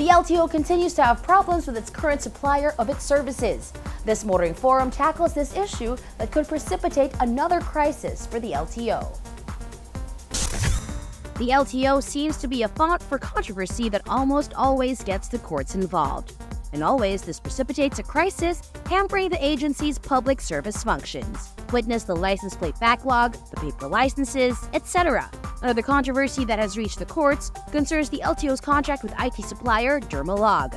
The LTO continues to have problems with its current supplier of its services. This motoring forum tackles this issue that could precipitate another crisis for the LTO. The LTO seems to be a font for controversy that almost always gets the courts involved. And always, this precipitates a crisis, hampering the agency's public service functions. Witness the license plate backlog, the paper licenses, etc. Another controversy that has reached the courts concerns the LTO's contract with IT supplier Dermalog.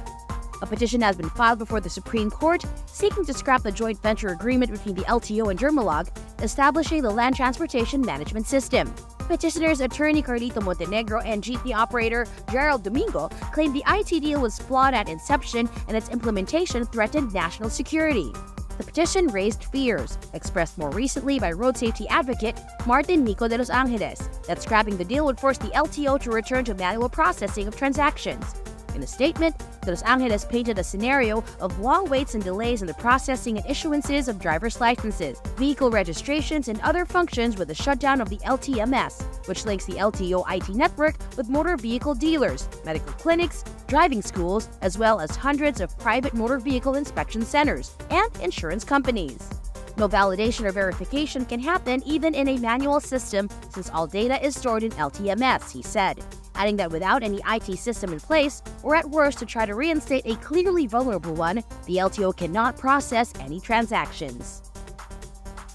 A petition has been filed before the Supreme Court seeking to scrap the joint venture agreement between the LTO and Dermalog, establishing the land transportation management system. Petitioner's attorney Carlito Montenegro and GT operator Gerald Domingo claimed the IT deal was flawed at inception and its implementation threatened national security. The petition raised fears, expressed more recently by road safety advocate Martin Nico de los Angeles, that scrapping the deal would force the LTO to return to manual processing of transactions. In a statement, De Los Angeles painted a scenario of long waits and delays in the processing and issuances of driver's licenses, vehicle registrations, and other functions with the shutdown of the LTMS, which links the LTO IT network with motor vehicle dealers, medical clinics, driving schools, as well as hundreds of private motor vehicle inspection centers and insurance companies. No validation or verification can happen even in a manual system since all data is stored in LTMS, he said, adding that without any IT system in place, or at worst to try to reinstate a clearly vulnerable one, the LTO cannot process any transactions.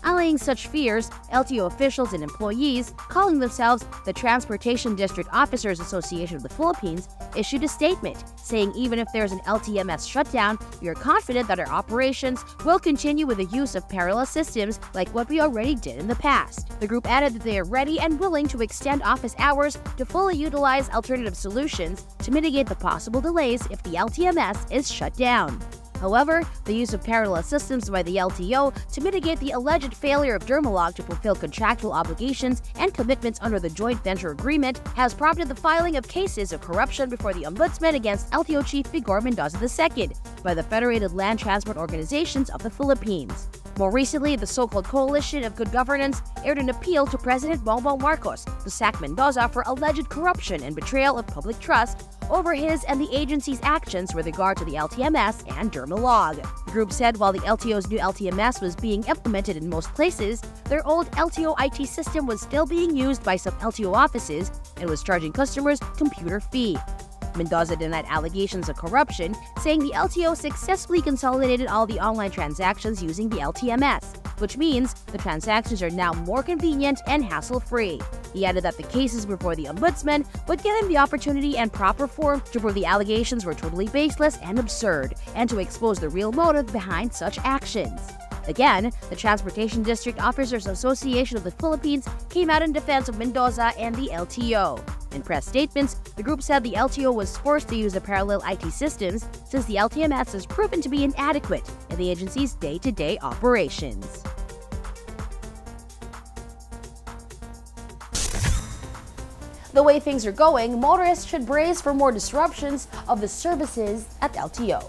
Allaying such fears, LTO officials and employees, calling themselves the Transportation District Officers Association of the Philippines, issued a statement saying even if there's an LTMS shutdown, we are confident that our operations will continue with the use of parallel systems like what we already did in the past. The group added that they are ready and willing to extend office hours to fully utilize alternative solutions to mitigate the possible delays if the LTMS is shut down. However, the use of parallel systems by the LTO to mitigate the alleged failure of Dermalog to fulfill contractual obligations and commitments under the joint venture agreement has prompted the filing of cases of corruption before the Ombudsman against LTO Chief Vigor Mendoza II by the Federated Land Transport Organizations of the Philippines. More recently, the so-called Coalition of Good Governance aired an appeal to President Bongbong Marcos to sack Mendoza for alleged corruption and betrayal of public trust over his and the agency's actions with regard to the LTMS and Dermalog. The group said while the LTO's new LTMS was being implemented in most places, their old LTO IT system was still being used by some LTO offices and was charging customers computer fee. Mendoza denied allegations of corruption, saying the LTO successfully consolidated all the online transactions using the LTMS, which means the transactions are now more convenient and hassle-free. He added that the cases before the Ombudsman would give him the opportunity and proper form to prove the allegations were totally baseless and absurd, and to expose the real motive behind such actions. Again, the Transportation District Officers Association of the Philippines came out in defense of Mendoza and the LTO. In press statements, the group said the LTO was forced to use the parallel IT systems since the LTMS has proven to be inadequate in the agency's day-to-day operations. The way things are going, motorists should brace for more disruptions of the services at LTO.